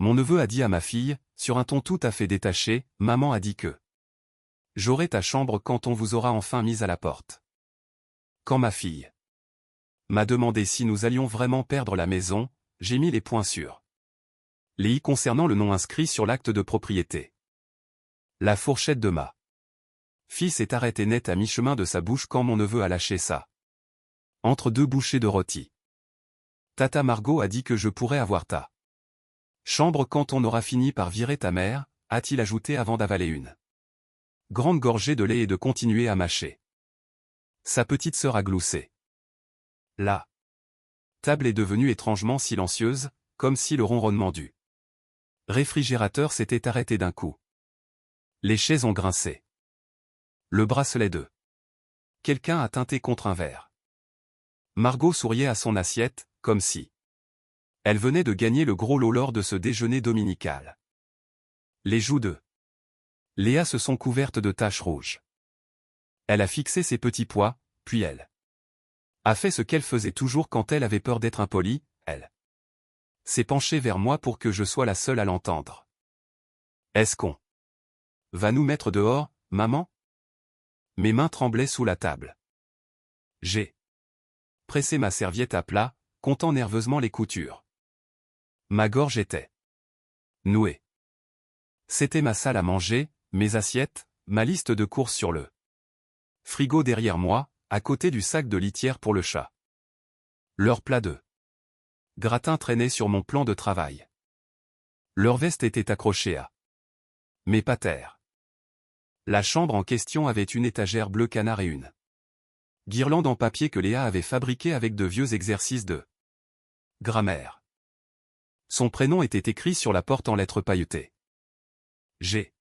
Mon neveu a dit à ma fille, sur un ton tout à fait détaché, maman a dit que j'aurai ta chambre quand on vous aura enfin mise à la porte. Quand ma fille m'a demandé si nous allions vraiment perdre la maison, j'ai mis les points sur les i concernant le nom inscrit sur l'acte de propriété. La fourchette de ma fille s'est arrêtée net à mi-chemin de sa bouche quand mon neveu a lâché ça. Entre deux bouchées de rôti. Tata Margot a dit que je pourrais avoir ta chambre quand on aura fini par virer ta mère, a-t-il ajouté avant d'avaler une grande gorgée de lait et de continuer à mâcher. Sa petite sœur a gloussé. La table est devenue étrangement silencieuse, comme si le ronronnement du réfrigérateur s'était arrêté d'un coup. Les chaises ont grincé. Le bracelet de quelqu'un a tinté contre un verre. Margot souriait à son assiette, comme si elle venait de gagner le gros lot lors de ce déjeuner dominical. Les joues de Léa se sont couvertes de taches rouges. Elle a fixé ses petits pois, puis elle a fait ce qu'elle faisait toujours quand elle avait peur d'être impolie, elle s'est penchée vers moi pour que je sois la seule à l'entendre. Est-ce qu'on va nous mettre dehors, maman? Mes mains tremblaient sous la table. J'ai pressé ma serviette à plat, comptant nerveusement les coutures. Ma gorge était nouée. C'était ma salle à manger, mes assiettes, ma liste de courses sur le frigo derrière moi, à côté du sac de litière pour le chat. Leur plat de gratin traînait sur mon plan de travail. Leur veste était accrochée à mes patères. La chambre en question avait une étagère bleu canard et une guirlande en papier que Léa avait fabriquée avec de vieux exercices de grammaire. Son prénom était écrit sur la porte en lettres pailletées. J'ai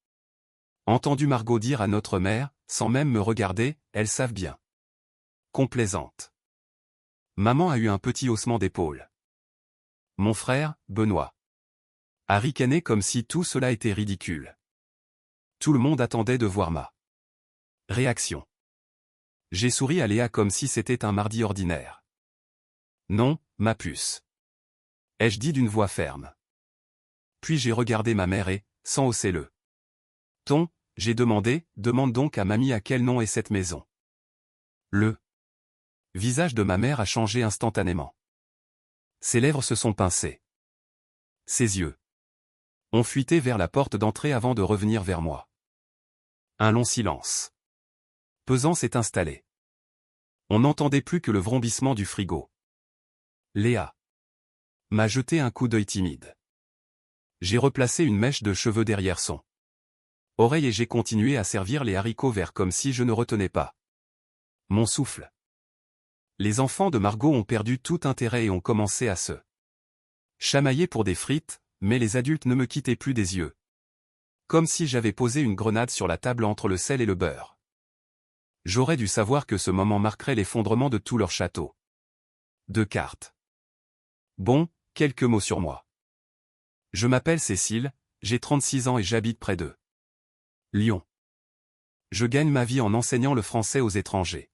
entendu Margot dire à notre mère, sans même me regarder, elles savent bien. Complaisante. Maman a eu un petit haussement d'épaule. Mon frère, Benoît, a ricané comme si tout cela était ridicule. Tout le monde attendait de voir ma réaction. J'ai souri à Léa comme si c'était un mardi ordinaire. Non, ma puce. Ai-je dit d'une voix ferme. Puis j'ai regardé ma mère et, sans hausser le ton, j'ai demandé, demande donc à mamie à quel nom est cette maison. Le visage de ma mère a changé instantanément. Ses lèvres se sont pincées. Ses yeux ont fuité vers la porte d'entrée avant de revenir vers moi. Un long silence pesant s'est installé. On n'entendait plus que le vrombissement du frigo. Léa m'a jeté un coup d'œil timide. J'ai replacé une mèche de cheveux derrière son oreille et j'ai continué à servir les haricots verts comme si je ne retenais pas mon souffle. Les enfants de Margot ont perdu tout intérêt et ont commencé à se chamailler pour des frites, mais les adultes ne me quittaient plus des yeux. Comme si j'avais posé une grenade sur la table entre le sel et le beurre. J'aurais dû savoir que ce moment marquerait l'effondrement de tout leur château de cartes. Bon, quelques mots sur moi. Je m'appelle Cécile, j'ai 36 ans et j'habite près de Lyon. Je gagne ma vie en enseignant le français aux étrangers.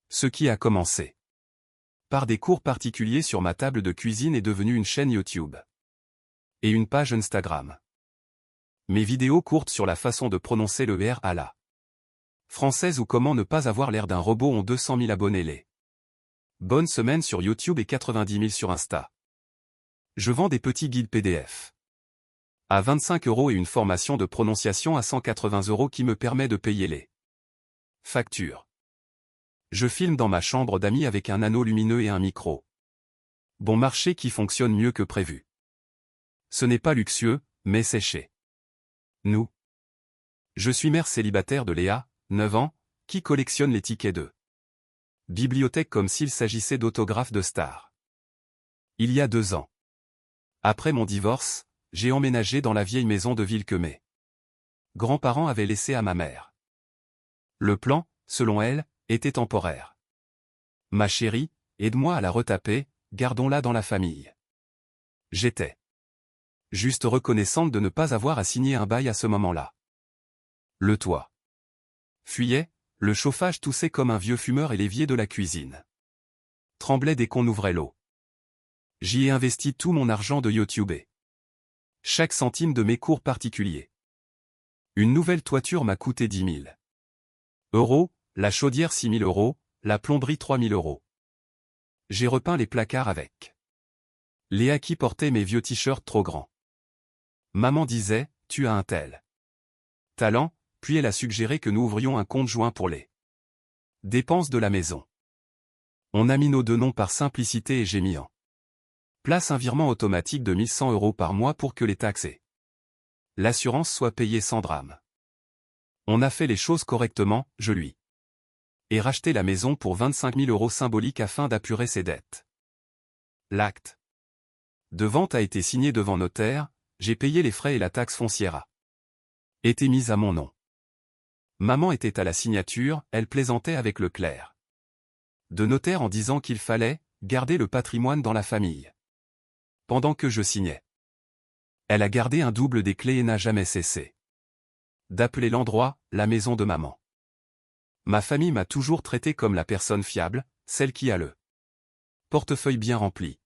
Ce qui a commencé par des cours particuliers sur ma table de cuisine est devenu une chaîne YouTube et une page Instagram. Mes vidéos courtes sur la façon de prononcer le R à la française ou comment ne pas avoir l'air d'un robot ont 200 000 abonnés. Les bonnes semaines sur YouTube et 90 000 sur Insta. Je vends des petits guides PDF à 25 € et une formation de prononciation à 180 € qui me permet de payer les factures. Je filme dans ma chambre d'amis avec un anneau lumineux et un micro. Bon marché qui fonctionne mieux que prévu. Ce n'est pas luxueux, mais c'est chez nous. Je suis mère célibataire de Léa, 9 ans, qui collectionne les tickets de bibliothèque comme s'il s'agissait d'autographes de stars. Il y a 2 ans. Après mon divorce, j'ai emménagé dans la vieille maison de ville que mes grands-parents avaient laissée à ma mère. Le plan, selon elle, était temporaire. Ma chérie, aide-moi à la retaper, gardons-la dans la famille. J'étais juste reconnaissante de ne pas avoir à signer un bail à ce moment-là. Le toit fuyait, le chauffage toussait comme un vieux fumeur et l'évier de la cuisine tremblait dès qu'on ouvrait l'eau. J'y ai investi tout mon argent de YouTube. Chaque centime de mes cours particuliers. Une nouvelle toiture m'a coûté 10 000 euros, la chaudière 6 000 euros, la plomberie 3 000 euros. J'ai repeint les placards avec. Léa qui portait mes vieux t-shirts trop grands. Maman disait, tu as un tel talent, puis elle a suggéré que nous ouvrions un compte joint pour les dépenses de la maison. On a mis nos deux noms par simplicité et j'ai mis en place un virement automatique de 1 100 euros par mois pour que les taxes et l'assurance soient payées sans drame. On a fait les choses correctement, je lui ai racheté la maison pour 25 000 euros symboliques afin d'apurer ses dettes. L'acte de vente a été signé devant notaire, j'ai payé les frais et la taxe foncière a été mise à mon nom. Maman était à la signature, elle plaisantait avec le clerc de notaire en disant qu'il fallait garder le patrimoine dans la famille. Pendant que je signais, elle a gardé un double des clés et n'a jamais cessé d'appeler l'endroit la maison de maman. Ma famille m'a toujours traité comme la personne fiable, celle qui a le portefeuille bien rempli.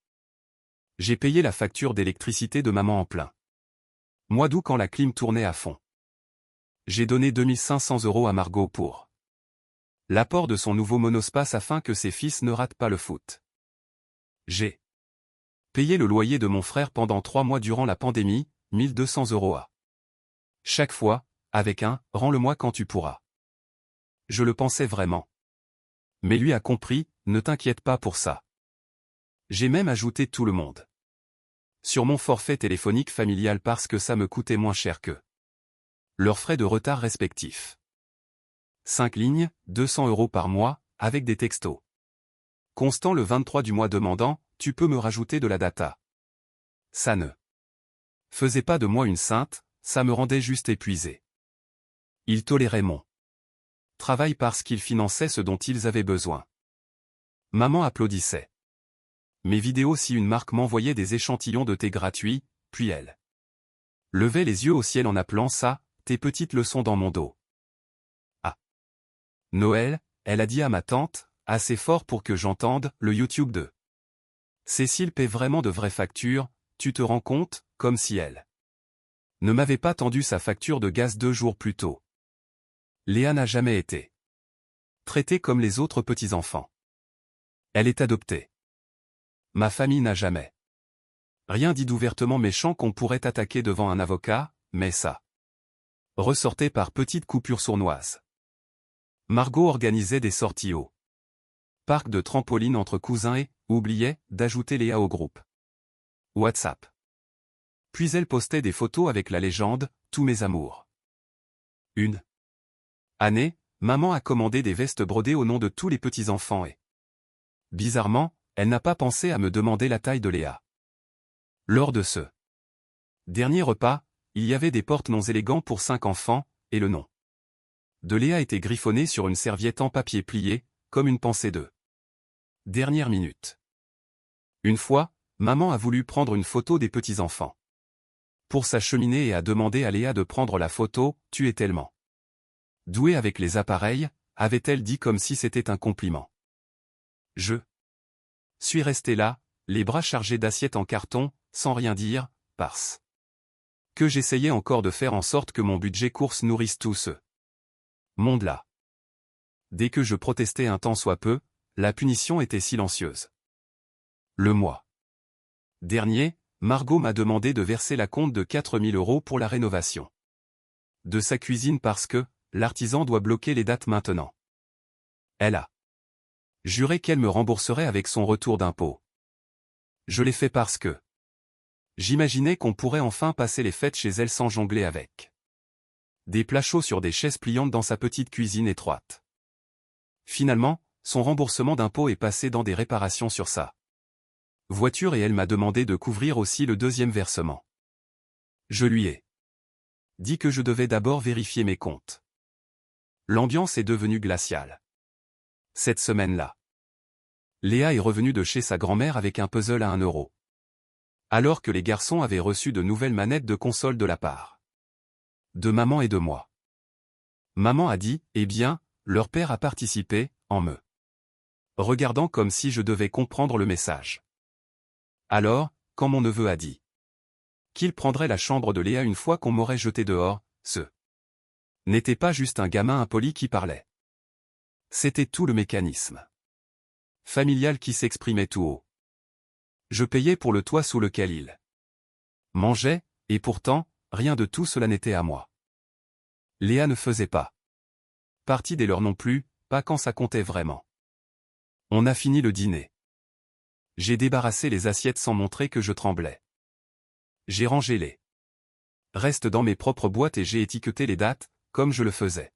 J'ai payé la facture d'électricité de maman en plein mois d'août quand la clim tournait à fond. J'ai donné 2 500 euros à Margot pour l'apport de son nouveau monospace afin que ses fils ne ratent pas le foot. J'ai payé le loyer de mon frère pendant 3 mois durant la pandémie, 1 200 euros à chaque fois, avec un « rends-le-moi quand tu pourras ». Je le pensais vraiment. Mais lui a compris, ne t'inquiète pas pour ça. J'ai même ajouté tout le monde sur mon forfait téléphonique familial parce que ça me coûtait moins cher que leurs frais de retard respectifs. 5 lignes, 200 euros par mois, avec des textos. Constant le 23 du mois demandant, tu peux me rajouter de la data. Ça ne faisait pas de moi une sainte, ça me rendait juste épuisé. Ils toléraient mon travail parce qu'ils finançaient ce dont ils avaient besoin. Maman applaudissait mes vidéos si une marque m'envoyait des échantillons de thé gratuits, puis elle levait les yeux au ciel en appelant ça, tes petites leçons dans mon dos. Ah. Noël, elle a dit à ma tante, assez fort pour que j'entende, le YouTube de Cécile paie vraiment de vraies factures, tu te rends compte, comme si elle ne m'avait pas tendu sa facture de gaz 2 jours plus tôt. Léa n'a jamais été traitée comme les autres petits-enfants. Elle est adoptée. Ma famille n'a jamais rien dit d'ouvertement méchant qu'on pourrait attaquer devant un avocat, mais ça ressortait par petites coupures sournoises. Margot organisait des sorties au parc de trampoline entre cousins et oubliait d'ajouter Léa au groupe WhatsApp. Puis elle postait des photos avec la légende « Tous mes amours ». Une année, maman a commandé des vestes brodées au nom de tous les petits-enfants et, bizarrement, elle n'a pas pensé à me demander la taille de Léa. Lors de ce dernier repas, il y avait des porte-noms élégants pour 5 enfants, et le nom de Léa était griffonné sur une serviette en papier plié, comme une pensée de dernière minute. Une fois, maman a voulu prendre une photo des petits-enfants pour sa cheminée et a demandé à Léa de prendre la photo, tu es tellement douée avec les appareils, avait-elle dit comme si c'était un compliment. Je suis resté là, les bras chargés d'assiettes en carton, sans rien dire, parce que j'essayais encore de faire en sorte que mon budget course nourrisse tout ce monde-là. Dès que je protestais un tant soit peu, la punition était silencieuse. Le mois dernier, Margot m'a demandé de verser la compte de 4 000 euros pour la rénovation de sa cuisine parce que l'artisan doit bloquer les dates maintenant. Elle a juré qu'elle me rembourserait avec son retour d'impôt. Je l'ai fait parce que j'imaginais qu'on pourrait enfin passer les fêtes chez elle sans jongler avec des plats chauds sur des chaises pliantes dans sa petite cuisine étroite. Finalement, son remboursement d'impôt est passé dans des réparations sur sa voiture et elle m'a demandé de couvrir aussi le deuxième versement. Je lui ai dit que je devais d'abord vérifier mes comptes. L'ambiance est devenue glaciale. Cette semaine-là, Léa est revenue de chez sa grand-mère avec un puzzle à 1 euro. Alors que les garçons avaient reçu de nouvelles manettes de console de la part de maman et de moi. Maman a dit, eh bien, leur père a participé, en me regardant comme si je devais comprendre le message. Alors, quand mon neveu a dit qu'il prendrait la chambre de Léa une fois qu'on m'aurait jeté dehors, ce n'était pas juste un gamin impoli qui parlait. C'était tout le mécanisme familial qui s'exprimait tout haut. Je payais pour le toit sous lequel il mangeait, et pourtant, rien de tout cela n'était à moi. Léa ne faisait pas partie des leurs non plus, pas quand ça comptait vraiment. On a fini le dîner. J'ai débarrassé les assiettes sans montrer que je tremblais. J'ai rangé les restes dans mes propres boîtes et j'ai étiqueté les dates, comme je le faisais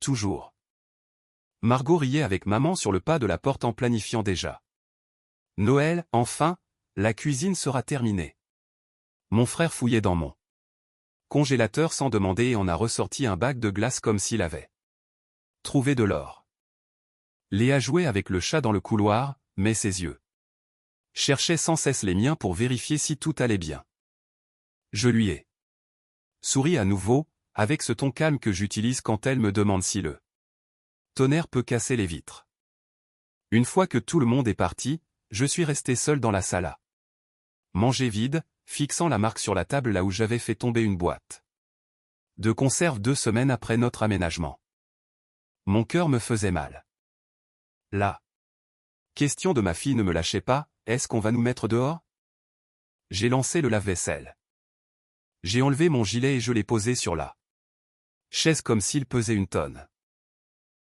toujours. Margot riait avec maman sur le pas de la porte en planifiant déjà. Noël, enfin, la cuisine sera terminée. Mon frère fouillait dans mon congélateur sans demander et en a ressorti un bac de glace comme s'il avait trouvé de l'or. Léa jouait avec le chat dans le couloir, mais ses yeux cherchaient sans cesse les miens pour vérifier si tout allait bien. Je lui ai souri à nouveau, avec ce ton calme que j'utilise quand elle me demande si le tonnerre peut casser les vitres. Une fois que tout le monde est parti, je suis resté seul dans la salle à manger vide, fixant la marque sur la table là où j'avais fait tomber une boîte de conserve 2 semaines après notre aménagement. Mon cœur me faisait mal. La question de ma fille ne me lâchait pas, est-ce qu'on va nous mettre dehors? J'ai lancé le lave-vaisselle. J'ai enlevé mon gilet et je l'ai posé sur la chaise comme s'il pesait une tonne.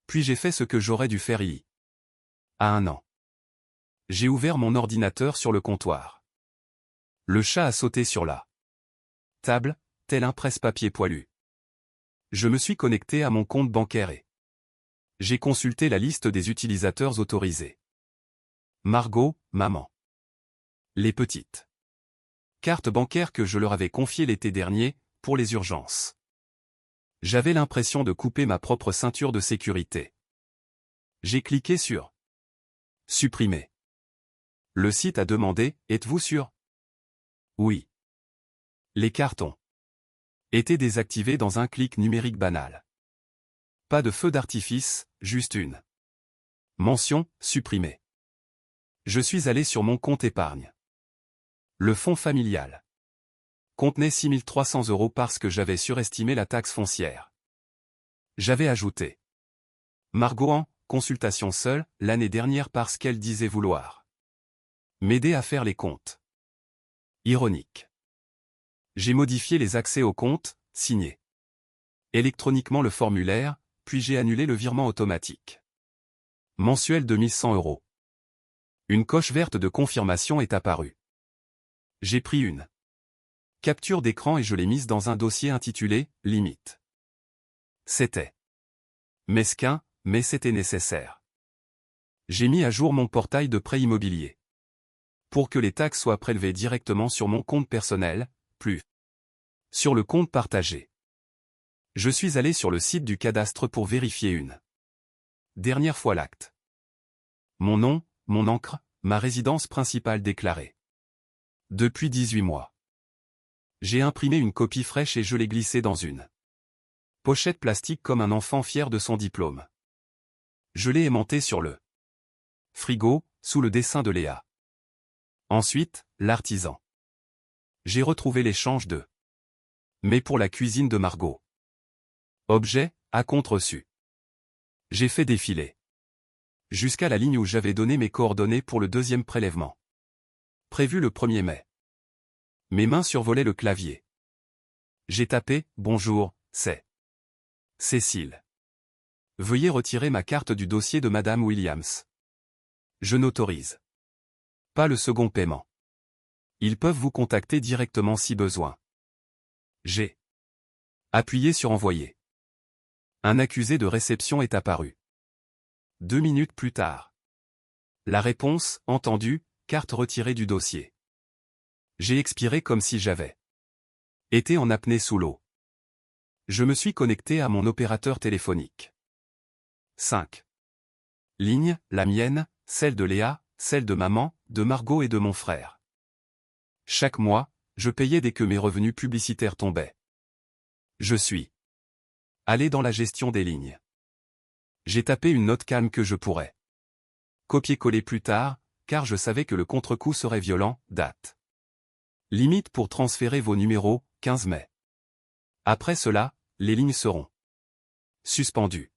Puis j'ai fait ce que j'aurais dû faire à 1 an. J'ai ouvert mon ordinateur sur le comptoir. Le chat a sauté sur la table, tel un presse-papier poilu. Je me suis connecté à mon compte bancaire et j'ai consulté la liste des utilisateurs autorisés. Margot, maman. Les petites cartes bancaires que je leur avais confiées l'été dernier, pour les urgences. J'avais l'impression de couper ma propre ceinture de sécurité. J'ai cliqué sur supprimer. Le site a demandé, êtes-vous sûr? Oui. Les cartons étaient désactivés dans un clic numérique banal. Pas de feu d'artifice, juste une mention, supprimée. Je suis allé sur mon compte épargne. Le fonds familial contenait 6 300 € parce que j'avais surestimé la taxe foncière. J'avais ajouté Margot en consultation seule l'année dernière parce qu'elle disait vouloir m'aider à faire les comptes. Ironique. J'ai modifié les accès au compte, signé électroniquement le formulaire, puis j'ai annulé le virement automatique mensuel de 1100 €. Une coche verte de confirmation est apparue. J'ai pris une capture d'écran et je l'ai mise dans un dossier intitulé « Limite ». C'était mesquin, mais c'était nécessaire. J'ai mis à jour mon portail de prêt immobilier. Pour que les taxes soient prélevées directement sur mon compte personnel, plus sur le compte partagé. Je suis allé sur le site du cadastre pour vérifier une dernière fois l'acte. Mon nom, mon ancre, ma résidence principale déclarée. Depuis 18 mois. J'ai imprimé une copie fraîche et je l'ai glissée dans une pochette plastique comme un enfant fier de son diplôme. Je l'ai aimantée sur le frigo, sous le dessin de Léa. Ensuite, l'artisan. J'ai retrouvé l'échange de mais pour la cuisine de Margot. Objet, acompte reçu. J'ai fait défiler jusqu'à la ligne où j'avais donné mes coordonnées pour le 2e prélèvement. Prévu le 1er mai. Mes mains survolaient le clavier. J'ai tapé « Bonjour, c'est Cécile. Veuillez retirer ma carte du dossier de Madame Williams. Je n'autorise pas le second paiement. Ils peuvent vous contacter directement si besoin. » J'ai appuyé sur Envoyer. Un accusé de réception est apparu. 2 minutes plus tard. La réponse, entendu, carte retirée du dossier. J'ai expiré comme si j'avais été en apnée sous l'eau. Je me suis connecté à mon opérateur téléphonique. 5 lignes, la mienne, celle de Léa, celle de maman, de Margot et de mon frère. Chaque mois, je payais dès que mes revenus publicitaires tombaient. Je suis allé dans la gestion des lignes. J'ai tapé une note calme que je pourrais copier-coller plus tard, car je savais que le contre-coup serait violent, date. Limite pour transférer vos numéros, 15 mai. Après cela, les lignes seront suspendues.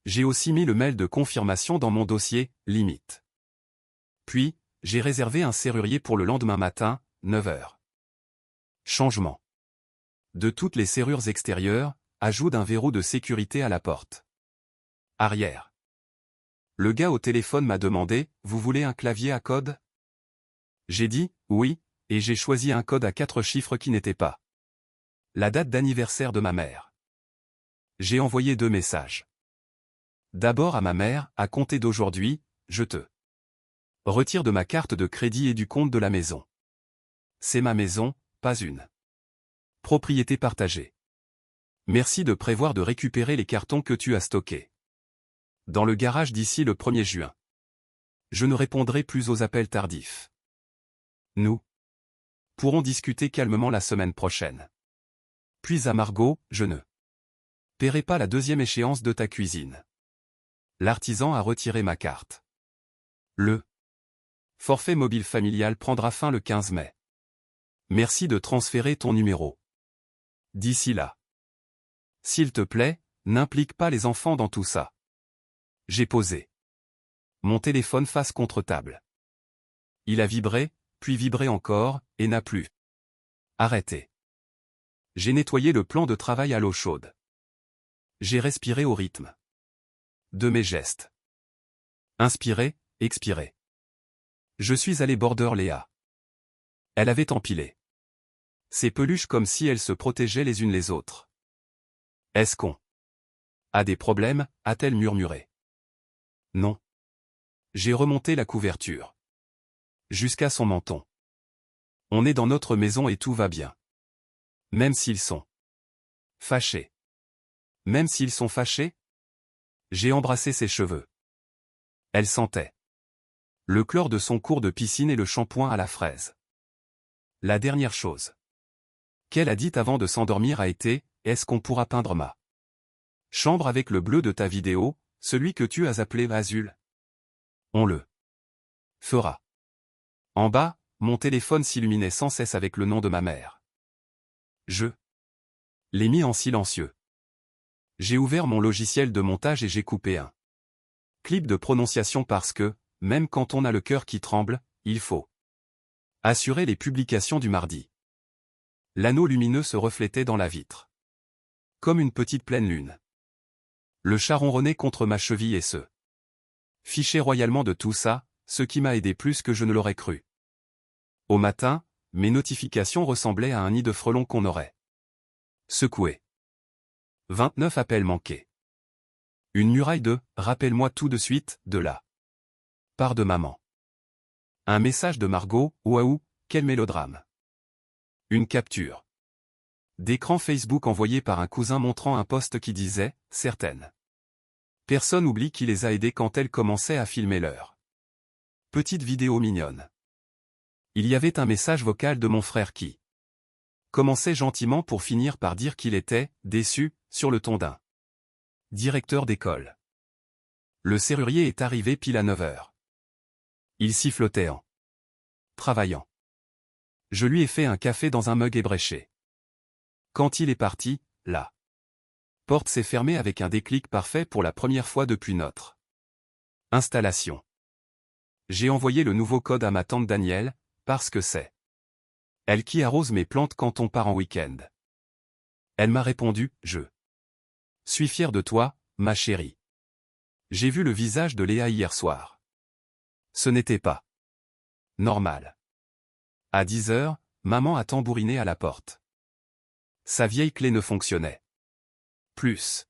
J'ai aussi mis le mail de confirmation dans mon dossier, limite. Puis, j'ai réservé un serrurier pour le lendemain matin, 9 h. Changement. De toutes les serrures extérieures, ajout d'un verrou de sécurité à la porte arrière. Le gars au téléphone m'a demandé, vous voulez un clavier à code? J'ai dit, oui, et j'ai choisi un code à 4 chiffres qui n'était pas la date d'anniversaire de ma mère. J'ai envoyé 2 messages. D'abord à ma mère, à compter d'aujourd'hui, je te retire de ma carte de crédit et du compte de la maison. C'est ma maison, pas une propriété partagée. Merci de prévoir de récupérer les cartons que tu as stockés dans le garage d'ici le 1er juin. Je ne répondrai plus aux appels tardifs. Nous pourrons discuter calmement la semaine prochaine. Puis à Margot, je ne paierai pas la 2e échéance de ta cuisine. L'artisan a retiré ma carte. Le forfait mobile familial prendra fin le 15 mai. Merci de transférer ton numéro. D'ici là. S'il te plaît, n'implique pas les enfants dans tout ça. J'ai posé mon téléphone face contre table. Il a vibré, puis vibré encore, et n'a plus arrêté. J'ai nettoyé le plan de travail à l'eau chaude. J'ai respiré au rythme de mes gestes. Inspiré, expiré. Je suis allé border Léa. Elle avait empilé ses peluches comme si elles se protégeaient les unes les autres. Est-ce qu'on a des problèmes, a-t-elle murmuré. Non. J'ai remonté la couverture jusqu'à son menton. On est dans notre maison et tout va bien. Même s'ils sont fâchés. Même s'ils sont fâchés? J'ai embrassé ses cheveux. Elle sentait le chlore de son cours de piscine et le shampoing à la fraise. La dernière chose qu'elle a dite avant de s'endormir a été, est-ce qu'on pourra peindre ma chambre avec le bleu de ta vidéo, celui que tu as appelé Azul? On le fera. En bas, mon téléphone s'illuminait sans cesse avec le nom de ma mère. Je l'ai mis en silencieux. J'ai ouvert mon logiciel de montage et j'ai coupé un clip de prononciation parce que, même quand on a le cœur qui tremble, il faut assurer les publications du mardi. L'anneau lumineux se reflétait dans la vitre. Comme une petite pleine lune. Le chat ronronnait contre ma cheville et se fichait royalement de tout ça, ce qui m'a aidé plus que je ne l'aurais cru. Au matin, mes notifications ressemblaient à un nid de frelons qu'on aurait secoué. 29 appels manqués. Une muraille de « rappelle-moi tout de suite » de la part de maman. Un message de Margot, waouh, quel mélodrame. Une capture d'écran Facebook envoyée par un cousin montrant un post qui disait « Certaines personnes oublient qui les a aidées quand elles commençaient à filmer leur petite vidéo mignonne. » Il y avait un message vocal de mon frère qui commençait gentiment pour finir par dire qu'il était « déçu » sur le ton d'un directeur d'école. Le serrurier est arrivé pile à 9 h. Il sifflotait en travaillant. Je lui ai fait un café dans un mug ébréché. Quand il est parti, la porte s'est fermée avec un déclic parfait pour la première fois depuis notre installation. J'ai envoyé le nouveau code à ma tante Danielle, parce que c'est elle qui arrose mes plantes quand on part en week-end. Elle m'a répondu, je suis fier de toi, ma chérie. J'ai vu le visage de Léa hier soir. Ce n'était pas normal. À 10 h, maman a tambouriné à la porte. Sa vieille clé ne fonctionnait plus.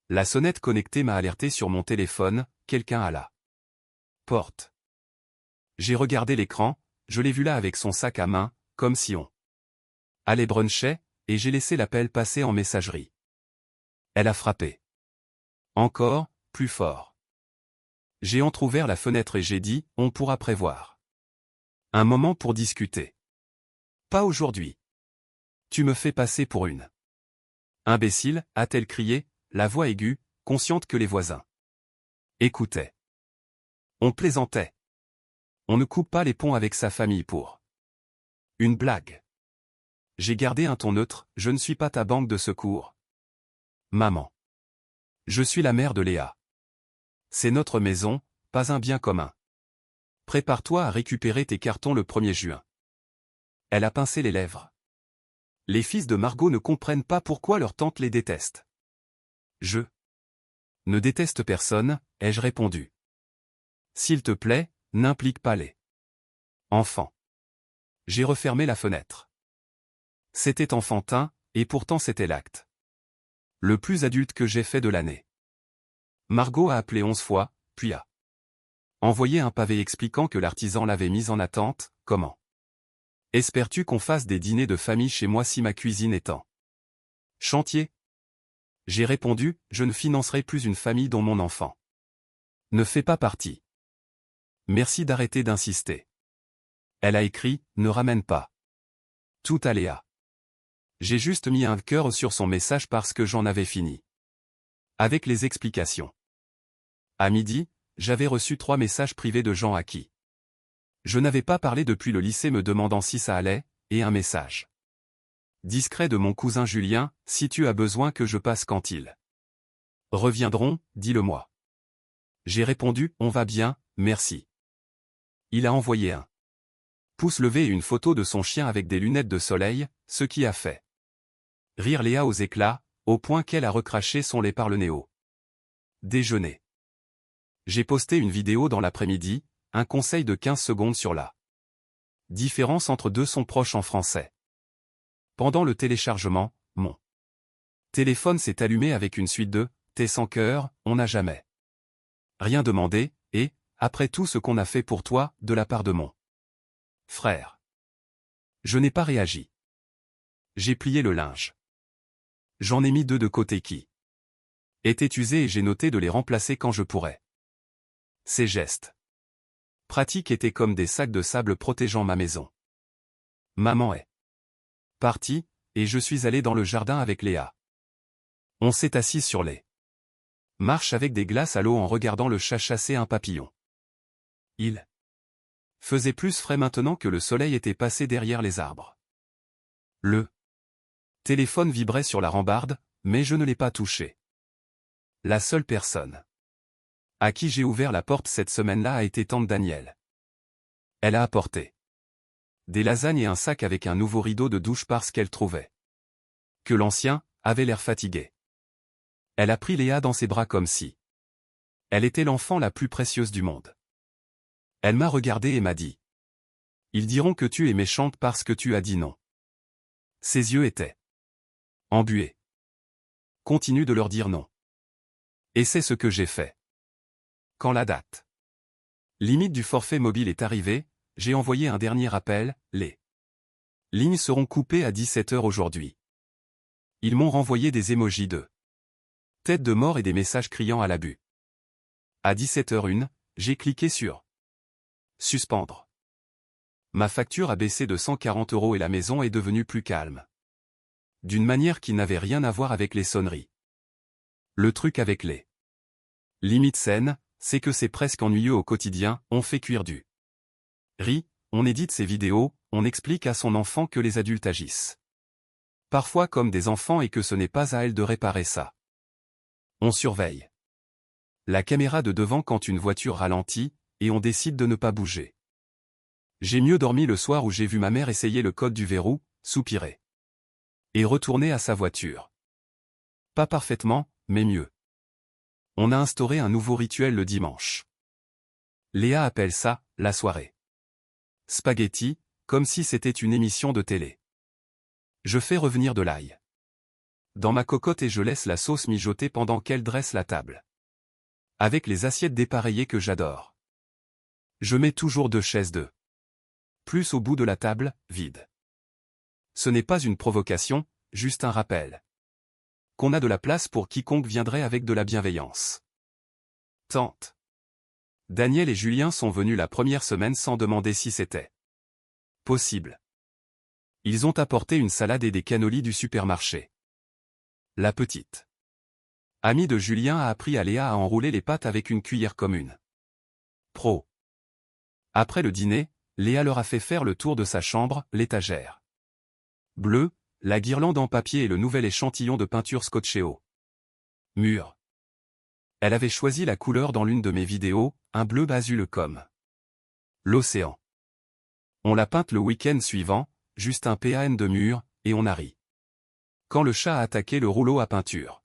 La sonnette connectée m'a alerté sur mon téléphone, quelqu'un à la porte. J'ai regardé l'écran, je l'ai vu là avec son sac à main, comme si on allait bruncher, et j'ai laissé l'appel passer en messagerie. Elle a frappé. Encore, plus fort. J'ai entrouvert la fenêtre et j'ai dit, on pourra prévoir un moment pour discuter. Pas aujourd'hui. Tu me fais passer pour une imbécile, a-t-elle crié, la voix aiguë, consciente que les voisins écoutaient. On plaisantait. On ne coupe pas les ponts avec sa famille pour Une blague. J'ai gardé un ton neutre, je ne suis pas ta banque de secours. Maman. Je suis la mère de Léa. C'est notre maison, pas un bien commun. Prépare-toi à récupérer tes cartons le 1er juin. Elle a pincé les lèvres. Les fils de Margot ne comprennent pas pourquoi leur tante les déteste. Je ne déteste personne, ai-je répondu. S'il te plaît, n'implique pas les enfants. J'ai refermé la fenêtre. C'était enfantin, et pourtant c'était l'acte le plus adulte que j'ai fait de l'année. Margot a appelé 11 fois, puis a envoyé un pavé expliquant que l'artisan l'avait mise en attente. Comment espères-tu qu'on fasse des dîners de famille chez moi si ma cuisine est en chantier? J'ai répondu, je ne financerai plus une famille dont mon enfant ne fait pas partie. Merci d'arrêter d'insister. Elle a écrit, ne ramène pas tout à Léa. J'ai juste mis un cœur sur son message parce que j'en avais fini avec les explications. À midi, j'avais reçu 3 messages privés de gens à qui je n'avais pas parlé depuis le lycée me demandant si ça allait, et un message discret de mon cousin Julien, si tu as besoin que je passe quand ils reviendront, dis-le-moi. J'ai répondu, on va bien, merci. Il a envoyé un pouce levé et une photo de son chien avec des lunettes de soleil, ce qui a fait rire Léa aux éclats, au point qu'elle a recraché son lait par le nez au déjeuner. J'ai posté une vidéo dans l'après-midi, un conseil de 15 secondes sur la différence entre deux sons proches en français. Pendant le téléchargement, mon téléphone s'est allumé avec une suite de « T'es sans cœur, on n'a jamais rien demandé, et, après tout ce qu'on a fait pour toi, de la part de mon frère. » Je n'ai pas réagi. J'ai plié le linge. J'en ai mis 2 de côté qui étaient usés et j'ai noté de les remplacer quand je pourrais. Ces gestes pratiques étaient comme des sacs de sable protégeant ma maison. Maman est partie, et je suis allé dans le jardin avec Léa. On s'est assis sur les marches avec des glaces à l'eau en regardant le chat chasser un papillon. Il faisait plus frais maintenant que le soleil était passé derrière les arbres. Le téléphone vibrait sur la rambarde, mais je ne l'ai pas touché. La seule personne à qui j'ai ouvert la porte cette semaine-là a été tante Danielle. Elle a apporté des lasagnes et un sac avec un nouveau rideau de douche parce qu'elle trouvait que l'ancien avait l'air fatigué. Elle a pris Léa dans ses bras comme si elle était l'enfant la plus précieuse du monde. Elle m'a regardé et m'a dit « Ils diront que tu es méchante parce que tu as dit non. » Ses yeux étaient embués. Continue de leur dire non. Et c'est ce que j'ai fait. Quand la date limite du forfait mobile est arrivée, j'ai envoyé un dernier appel, les lignes seront coupées à 17h aujourd'hui. Ils m'ont renvoyé des émojis de tête de mort et des messages criant à l'abus. À 17h01, j'ai cliqué sur suspendre. Ma facture a baissé de 140 € et la maison est devenue plus calme. D'une manière qui n'avait rien à voir avec les sonneries. Le truc avec les limites saines, c'est que c'est presque ennuyeux au quotidien, on fait cuire du riz, on édite ses vidéos, on explique à son enfant que les adultes agissent parfois comme des enfants et que ce n'est pas à elle de réparer ça. On surveille la caméra de devant quand une voiture ralentit, et on décide de ne pas bouger. J'ai mieux dormi le soir où j'ai vu ma mère essayer le code du verrou, soupirer et retourner à sa voiture. Pas parfaitement, mais mieux. On a instauré un nouveau rituel le dimanche. Léa appelle ça « la soirée spaghetti », comme si c'était une émission de télé. Je fais revenir de l'ail dans ma cocotte et je laisse la sauce mijoter pendant qu'elle dresse la table. Avec les assiettes dépareillées que j'adore. Je mets toujours 2 chaises de plus au bout de la table, vide. Ce n'est pas une provocation, juste un rappel. Qu'on a de la place pour quiconque viendrait avec de la bienveillance. Tante Daniel et Julien sont venus la première semaine sans demander si c'était possible. Ils ont apporté une salade et des cannolis du supermarché. La petite amie de Julien a appris à Léa à enrouler les pâtes avec une cuillère commune. Pro. Après le dîner, Léa leur a fait faire le tour de sa chambre, l'étagère bleue, la guirlande en papier et le nouvel échantillon de peinture scotché au mur. Elle avait choisi la couleur dans l'une de mes vidéos, un bleu azul comme l'océan. On l'a peinte le week-end suivant, juste un pan de mur, et on a ri. Quand le chat a attaqué le rouleau à peinture,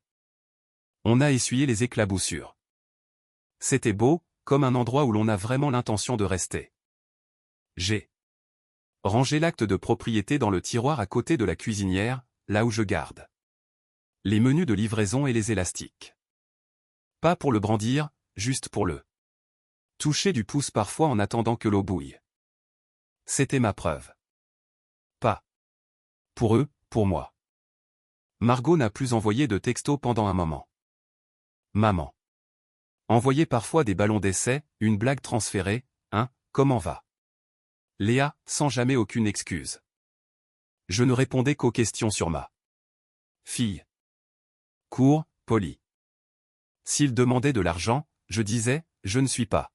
on a essuyé les éclaboussures. C'était beau, comme un endroit où l'on a vraiment l'intention de rester. J'ai rangé l'acte de propriété dans le tiroir à côté de la cuisinière, là où je garde les menus de livraison et les élastiques. Pas pour le brandir, juste pour le toucher du pouce parfois en attendant que l'eau bouille. C'était ma preuve. Pas pour eux, pour moi. Margot n'a plus envoyé de texto pendant un moment. Maman envoyait parfois des ballons d'essai, une blague transférée, comment va Léa, sans jamais aucune excuse. Je ne répondais qu'aux questions sur ma fille. Court, poli. S'il demandait de l'argent, je disais, je ne suis pas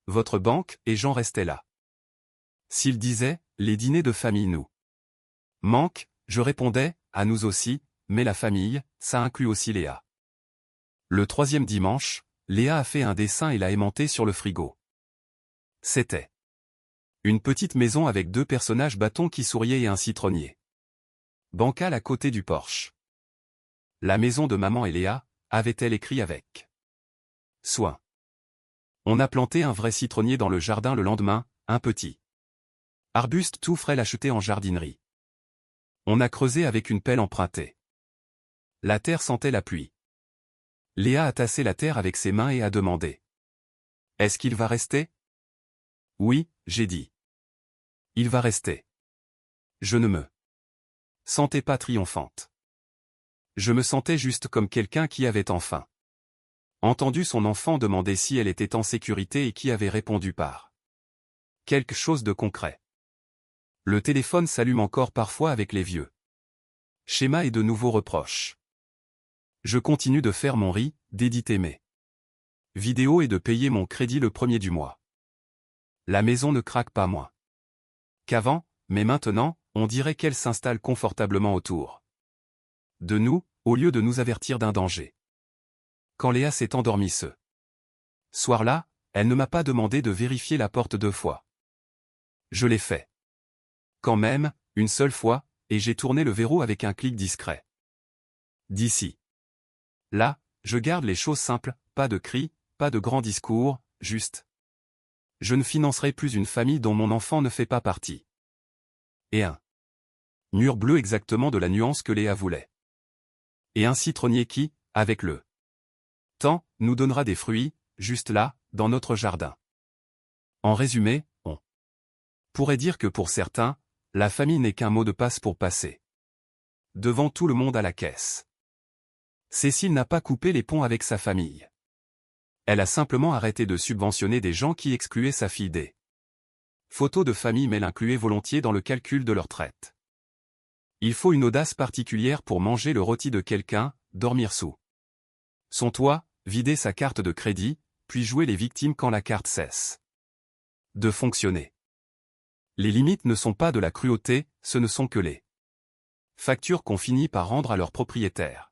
votre banque, et j'en restais là. S'il disait, les dîners de famille nous manquent, je répondais, à nous aussi, mais la famille, ça inclut aussi Léa. Le troisième dimanche, Léa a fait un dessin et l'a aimanté sur le frigo. C'était une petite maison avec 2 personnages bâtons qui souriaient et un citronnier bancal à côté du porche. La maison de maman et Léa, avait-elle écrit avec soin. On a planté un vrai citronnier dans le jardin le lendemain, un petit arbuste tout frais acheté en jardinerie. On a creusé avec une pelle empruntée. La terre sentait la pluie. Léa a tassé la terre avec ses mains et a demandé. Est-ce qu'il va rester? Oui, j'ai dit. Il va rester. Je ne me sentais pas triomphante. Je me sentais juste comme quelqu'un qui avait enfin entendu son enfant demander si elle était en sécurité et qui avait répondu par quelque chose de concret. Le téléphone s'allume encore parfois avec les vieux schémas et de nouveaux reproches. Je continue de faire mon riz, d'éditer mes vidéos et de payer mon crédit le premier du mois. La maison ne craque pas moins qu'avant, mais maintenant, on dirait qu'elle s'installe confortablement autour de nous, au lieu de nous avertir d'un danger. Quand Léa s'est endormie ce soir-là, elle ne m'a pas demandé de vérifier la porte 2 fois. Je l'ai fait. Quand même, une seule fois, et j'ai tourné le verrou avec un clic discret. D'ici là, je garde les choses simples, pas de cris, pas de grands discours, juste. Je ne financerai plus une famille dont mon enfant ne fait pas partie. Et un mur bleu exactement de la nuance que Léa voulait. Et un citronnier qui, avec le temps, nous donnera des fruits, juste là, dans notre jardin. En résumé, on pourrait dire que pour certains, la famille n'est qu'un mot de passe pour passer devant tout le monde à la caisse. Cécile n'a pas coupé les ponts avec sa famille. Elle a simplement arrêté de subventionner des gens qui excluaient sa fille des photos de famille mais l'incluaient volontiers dans le calcul de leur traite. Il faut une audace particulière pour manger le rôti de quelqu'un, dormir sous son toit, vider sa carte de crédit, puis jouer les victimes quand la carte cesse de fonctionner. Les limites ne sont pas de la cruauté, ce ne sont que les factures qu'on finit par rendre à leurs propriétaires.